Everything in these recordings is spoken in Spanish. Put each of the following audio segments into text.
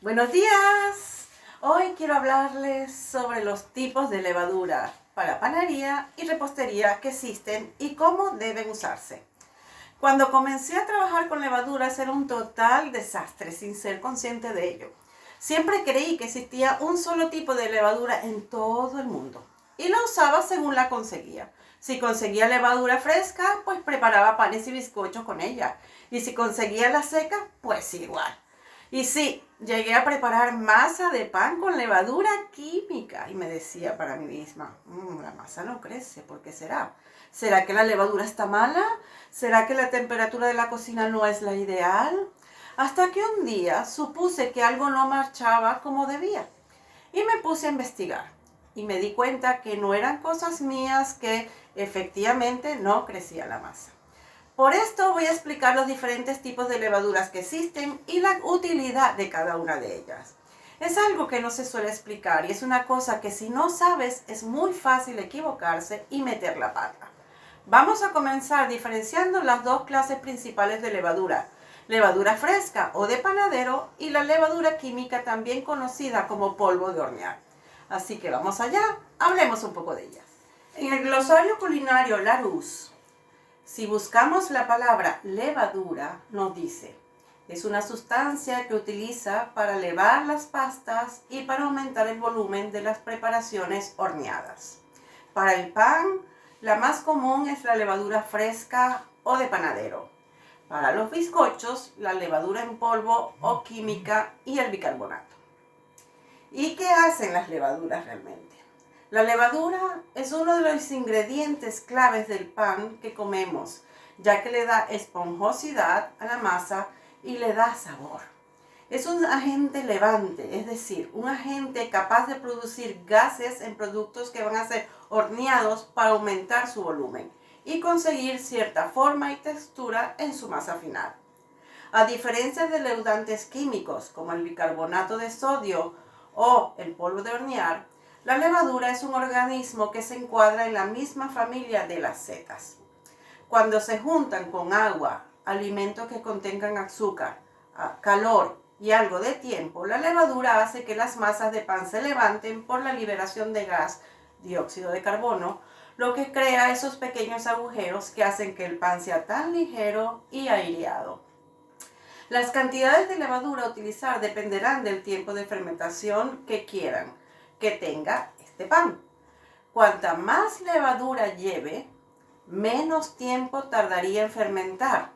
Buenos días. Hoy quiero hablarles sobre los tipos de levadura para panadería y repostería que existen y cómo deben usarse. Cuando comencé a trabajar con levaduras era un total desastre sin ser consciente de ello. Siempre creí que existía un solo tipo de levadura en todo el mundo y la usaba según la conseguía. Si conseguía levadura fresca, pues preparaba panes y bizcochos con ella. Y si conseguía la seca, pues igual. Y sí, llegué a preparar masa de pan con levadura química y me decía para mí misma, la masa no crece, ¿por qué será? ¿Será que la levadura está mala? ¿Será que la temperatura de la cocina no es la ideal? Hasta que un día supuse que algo no marchaba como debía y me puse a investigar y me di cuenta que no eran cosas mías, que efectivamente no crecía la masa. Por esto voy a explicar los diferentes tipos de levaduras que existen y la utilidad de cada una de ellas. Es algo que no se suele explicar y es una cosa que si no sabes es muy fácil equivocarse y meter la pata. Vamos a comenzar diferenciando las dos clases principales de levadura: levadura fresca o de panadero y la levadura química, también conocida como polvo de hornear. Así que vamos allá, hablemos un poco de ellas. En el glosario culinario Larousse, si buscamos la palabra levadura, nos dice: es una sustancia que utiliza para levar las pastas y para aumentar el volumen de las preparaciones horneadas. Para el pan, la más común es la levadura fresca o de panadero. Para los bizcochos, la levadura en polvo o química y el bicarbonato. ¿Y qué hacen las levaduras realmente? La levadura es uno de los ingredientes claves del pan que comemos, ya que le da esponjosidad a la masa y le da sabor. Es un agente levante, es decir, un agente capaz de producir gases en productos que van a ser horneados para aumentar su volumen y conseguir cierta forma y textura en su masa final. A diferencia de leudantes químicos como el bicarbonato de sodio o el polvo de hornear, la levadura es un organismo que se encuadra en la misma familia de las secas. Cuando se juntan con agua, alimentos que contengan azúcar, calor y algo de tiempo, la levadura hace que las masas de pan se levanten por la liberación de gas, dióxido de carbono, lo que crea esos pequeños agujeros que hacen que el pan sea tan ligero y aireado. Las cantidades de levadura a utilizar dependerán del tiempo de fermentación que quieran que tenga este pan. Cuanta más levadura lleve, menos tiempo tardaría en fermentar,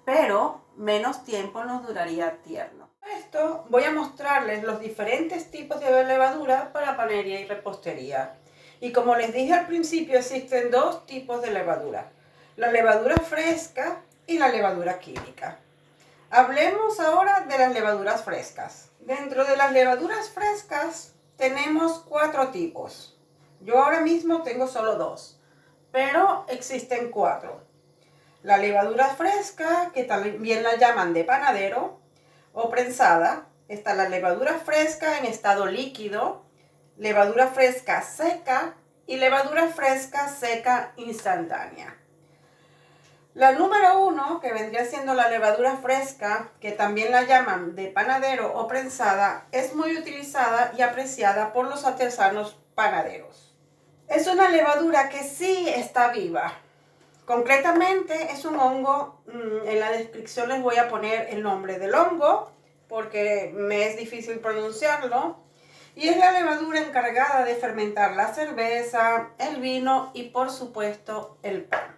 pero menos tiempo nos duraría tierno. Esto voy a mostrarles los diferentes tipos de levadura para panadería y repostería. Y como les dije al principio, existen dos tipos de levadura: la levadura fresca y la levadura química. Hablemos ahora de las levaduras frescas. Dentro de las levaduras frescas tenemos 4 tipos. Yo ahora mismo tengo solo 2, pero existen 4. La levadura fresca, que también la llaman de panadero o prensada. Está la levadura fresca en estado líquido, levadura fresca seca y levadura fresca seca instantánea. La número 1, que vendría siendo la levadura fresca, que también la llaman de panadero o prensada, es muy utilizada y apreciada por los artesanos panaderos. Es una levadura que sí está viva. Concretamente es un hongo, en la descripción les voy a poner el nombre del hongo porque me es difícil pronunciarlo, y es la levadura encargada de fermentar la cerveza, el vino y por supuesto el pan.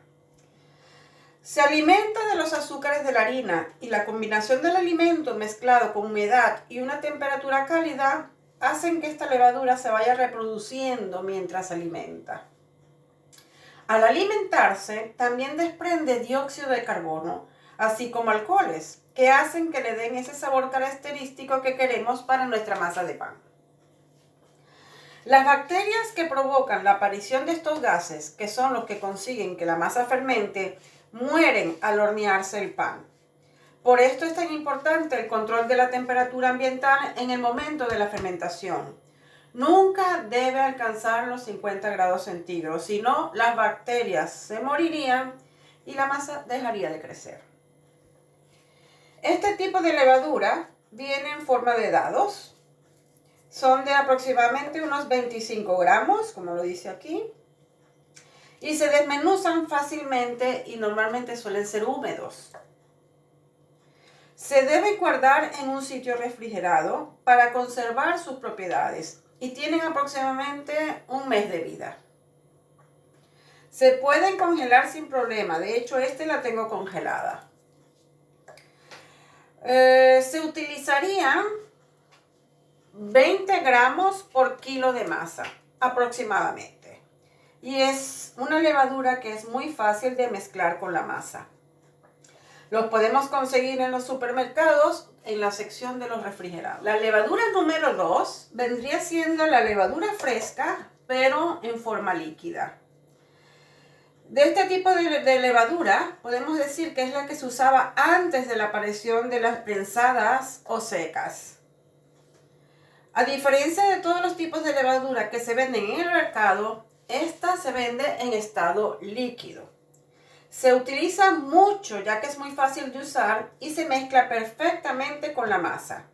Se alimenta de los azúcares de la harina y la combinación del alimento mezclado con humedad y una temperatura cálida hacen que esta levadura se vaya reproduciendo mientras se alimenta. Al alimentarse, también desprende dióxido de carbono, así como alcoholes, que hacen que le den ese sabor característico que queremos para nuestra masa de pan. Las bacterias que provocan la aparición de estos gases, que son los que consiguen que la masa fermente, mueren al hornearse el pan. Por esto es tan importante el control de la temperatura ambiental en el momento de la fermentación. Nunca debe alcanzar los 50 grados centígrados, si no, las bacterias se morirían y la masa dejaría de crecer. Este tipo de levadura viene en forma de dados. Son de aproximadamente unos 25 gramos, como lo dice aquí. Y se desmenuzan fácilmente y normalmente suelen ser húmedos. Se debe guardar en un sitio refrigerado para conservar sus propiedades y tienen aproximadamente un mes de vida. Se pueden congelar sin problema, de hecho la tengo congelada. Se utilizarían 20 gramos por kilo de masa aproximadamente. Y es una levadura que es muy fácil de mezclar con la masa. Los podemos conseguir en los supermercados en la sección de los refrigerados. La levadura número 2 vendría siendo la levadura fresca, pero en forma líquida. De este tipo de levadura podemos decir que es la que se usaba antes de la aparición de las prensadas o secas. A diferencia de todos los tipos de levadura que se venden en el mercado, esta se vende en estado líquido. Se utiliza mucho ya que es muy fácil de usar y se mezcla perfectamente con la masa.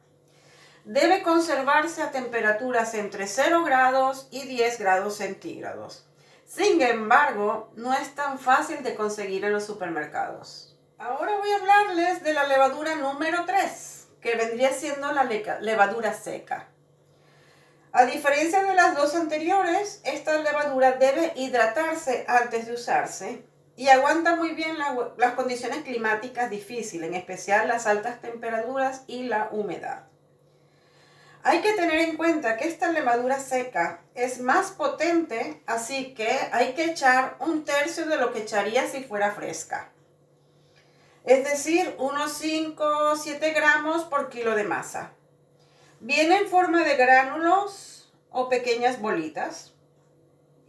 Debe conservarse a temperaturas entre 0 grados y 10 grados centígrados. Sin embargo, no es tan fácil de conseguir en los supermercados. Ahora voy a hablarles de la levadura número 3, que vendría siendo la levadura seca. A diferencia de las dos anteriores, esta levadura debe hidratarse antes de usarse y aguanta muy bien las condiciones climáticas difíciles, en especial las altas temperaturas y la humedad. Hay que tener en cuenta que esta levadura seca es más potente, así que hay que echar 1/3 de lo que echaría si fuera fresca. Es decir, unos 5 o 7 gramos por kilo de masa. Viene en forma de gránulos o pequeñas bolitas.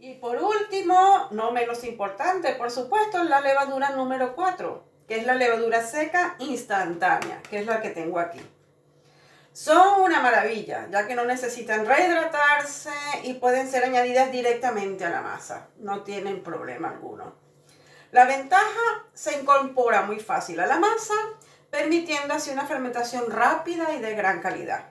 Y por último, no menos importante, por supuesto, la levadura número 4, que es la levadura seca instantánea, que es la que tengo aquí. Son una maravilla, ya que no necesitan rehidratarse y pueden ser añadidas directamente a la masa. No tienen problema alguno. La ventaja, se incorpora muy fácil a la masa, permitiendo así una fermentación rápida y de gran calidad.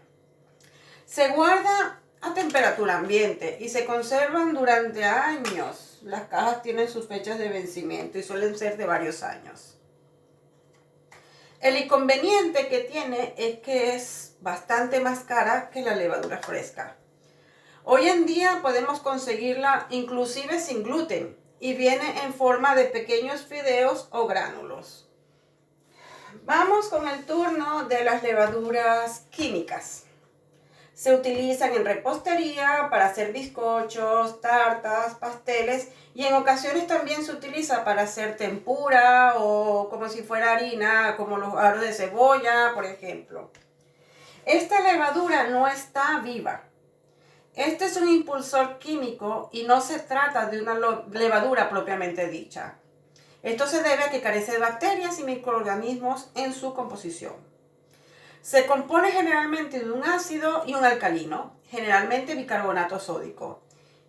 Se guarda a temperatura ambiente y se conservan durante años. Las cajas tienen sus fechas de vencimiento y suelen ser de varios años. El inconveniente que tiene es que es bastante más cara que la levadura fresca. Hoy en día podemos conseguirla inclusive sin gluten y viene en forma de pequeños fideos o gránulos. Vamos con el turno de las levaduras químicas. Se utilizan en repostería para hacer bizcochos, tartas, pasteles y en ocasiones también se utiliza para hacer tempura o como si fuera harina, como los aros de cebolla, por ejemplo. Esta levadura no está viva. Este es un impulsor químico y no se trata de una levadura propiamente dicha. Esto se debe a que carece de bacterias y microorganismos en su composición. Se compone generalmente de un ácido y un alcalino, generalmente bicarbonato sódico.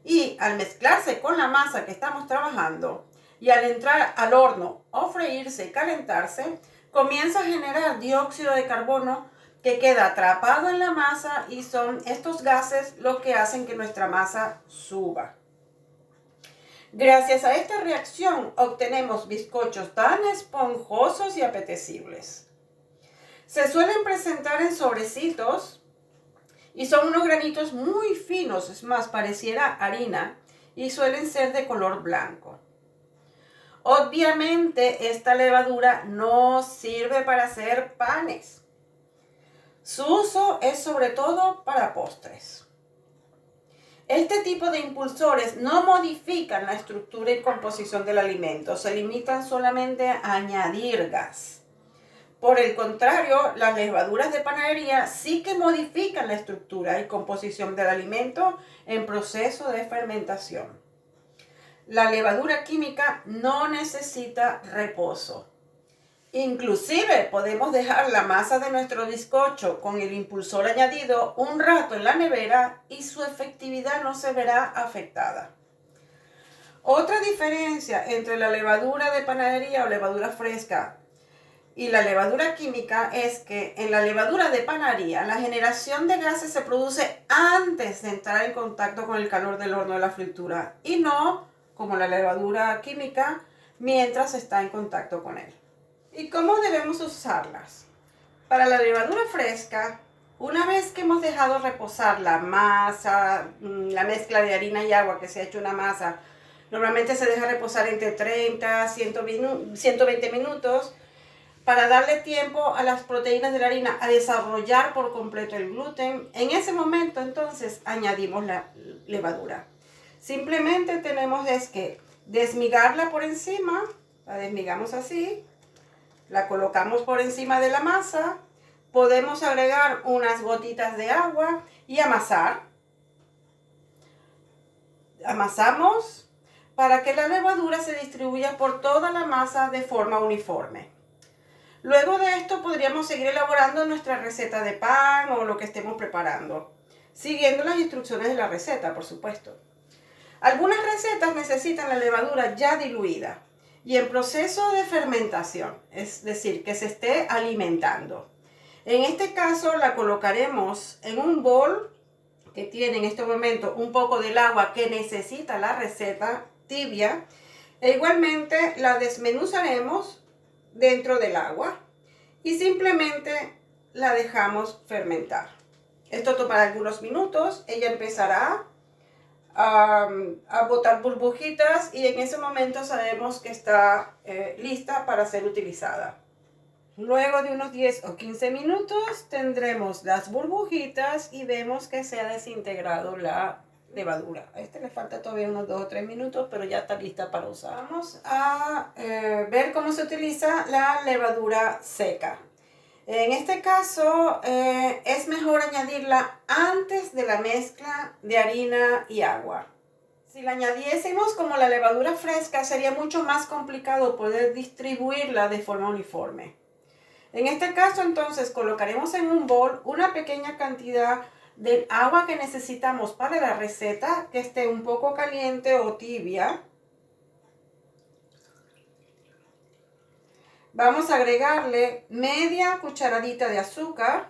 Y al mezclarse con la masa que estamos trabajando y al entrar al horno o freírse y calentarse, comienza a generar dióxido de carbono que queda atrapado en la masa y son estos gases los que hacen que nuestra masa suba. Gracias a esta reacción obtenemos bizcochos tan esponjosos y apetecibles. Se suelen presentar en sobrecitos y son unos granitos muy finos, es más, pareciera harina y suelen ser de color blanco. Obviamente esta levadura no sirve para hacer panes. Su uso es sobre todo para postres. Este tipo de impulsores no modifican la estructura y composición del alimento, se limitan solamente a añadir gas. Por el contrario, las levaduras de panadería sí que modifican la estructura y composición del alimento en proceso de fermentación. La levadura química no necesita reposo. Inclusive podemos dejar la masa de nuestro bizcocho con el impulsor añadido un rato en la nevera y su efectividad no se verá afectada. Otra diferencia entre la levadura de panadería o levadura fresca y la levadura química es que en la levadura de panadería la generación de gases se produce antes de entrar en contacto con el calor del horno de la fritura y no como la levadura química mientras está en contacto con él. ¿Y cómo debemos usarlas? Para la levadura fresca, una vez que hemos dejado reposar la masa, la mezcla de harina y agua que se ha hecho una masa, normalmente se deja reposar entre 30 a 120 minutos para darle tiempo a las proteínas de la harina a desarrollar por completo el gluten. En ese momento entonces añadimos la levadura. Simplemente tenemos es que desmigarla por encima, la desmigamos así, la colocamos por encima de la masa, podemos agregar unas gotitas de agua y amasar. Amasamos para que la levadura se distribuya por toda la masa de forma uniforme. Luego de esto podríamos seguir elaborando nuestra receta de pan o lo que estemos preparando, siguiendo las instrucciones de la receta, por supuesto. Algunas recetas necesitan la levadura ya diluida y en proceso de fermentación, es decir, que se esté alimentando. En este caso la colocaremos en un bol que tiene en este momento un poco del agua que necesita la receta tibia e igualmente la desmenuzaremos dentro del agua y simplemente la dejamos fermentar. Esto tomará algunos minutos, ella empezará a botar burbujitas y en ese momento sabemos que está lista para ser utilizada. Luego de unos 10 o 15 minutos tendremos las burbujitas y vemos que se ha desintegrado la levadura. A este le falta todavía unos 2 o 3 minutos, pero ya está lista para usar. Vamos a ver cómo se utiliza la levadura seca. En este caso es mejor añadirla antes de la mezcla de harina y agua. Si la añadiésemos como la levadura fresca sería mucho más complicado poder distribuirla de forma uniforme. En este caso entonces colocaremos en un bol una pequeña cantidad del agua que necesitamos para la receta, que esté un poco caliente o tibia. Vamos a agregarle media cucharadita de azúcar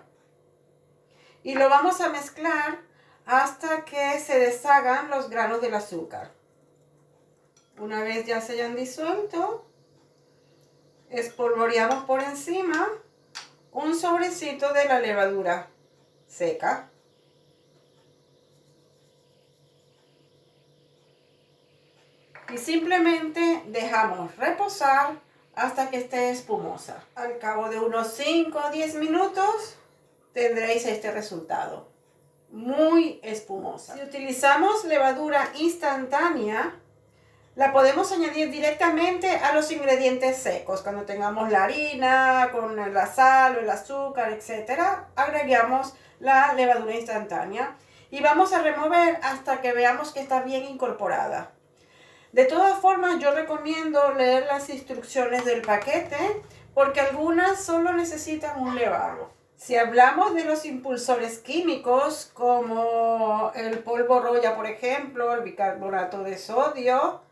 y lo vamos a mezclar hasta que se deshagan los granos del azúcar. Una vez ya se hayan disuelto, espolvoreamos por encima un sobrecito de la levadura seca. Y simplemente dejamos reposar hasta que esté espumosa. Al cabo de unos 5 o 10 minutos tendréis este resultado. Muy espumosa. Si utilizamos levadura instantánea, la podemos añadir directamente a los ingredientes secos. Cuando tengamos la harina, con la sal o el azúcar, etc., agregamos la levadura instantánea y vamos a remover hasta que veamos que está bien incorporada. De todas formas, yo recomiendo leer las instrucciones del paquete porque algunas solo necesitan un levado. Si hablamos de los impulsores químicos como el polvo Roya, por ejemplo, el bicarbonato de sodio,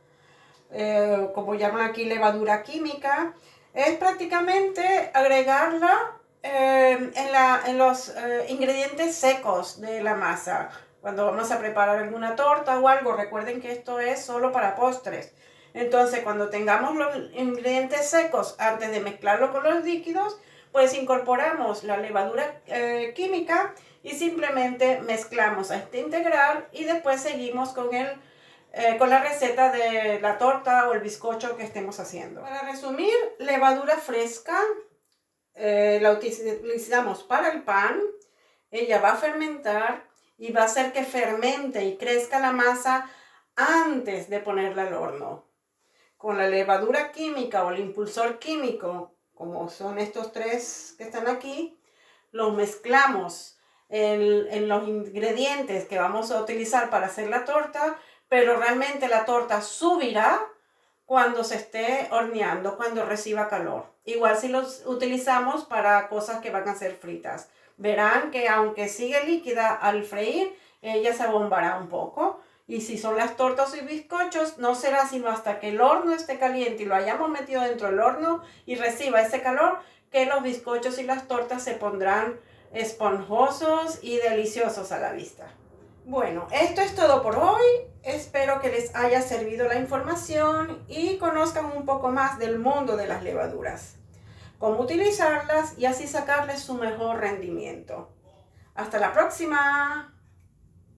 como llaman aquí levadura química, es prácticamente agregarla en los ingredientes secos de la masa. Cuando vamos a preparar alguna torta o algo, recuerden que esto es solo para postres. Entonces, cuando tengamos los ingredientes secos, antes de mezclarlo con los líquidos, pues incorporamos la levadura química y simplemente mezclamos hasta integrar y después seguimos con la receta de la torta o el bizcocho que estemos haciendo. Para resumir, levadura fresca la utilizamos para el pan. Ella va a fermentar y va a hacer que fermente y crezca la masa antes de ponerla al horno. Con la levadura química o el impulsor químico, como son estos tres que están aquí, los mezclamos en los ingredientes que vamos a utilizar para hacer la torta, pero realmente la torta subirá cuando se esté horneando, cuando reciba calor. Igual si los utilizamos para cosas que van a ser fritas. Verán que aunque sigue líquida al freír, ella se abombará un poco. Y si son las tortas y bizcochos, no será sino hasta que el horno esté caliente y lo hayamos metido dentro del horno y reciba ese calor que los bizcochos y las tortas se pondrán esponjosos y deliciosos a la vista. Bueno, esto es todo por hoy. Espero que les haya servido la información y conozcan un poco más del mundo de las levaduras, cómo utilizarlas y así sacarles su mejor rendimiento. Hasta la próxima.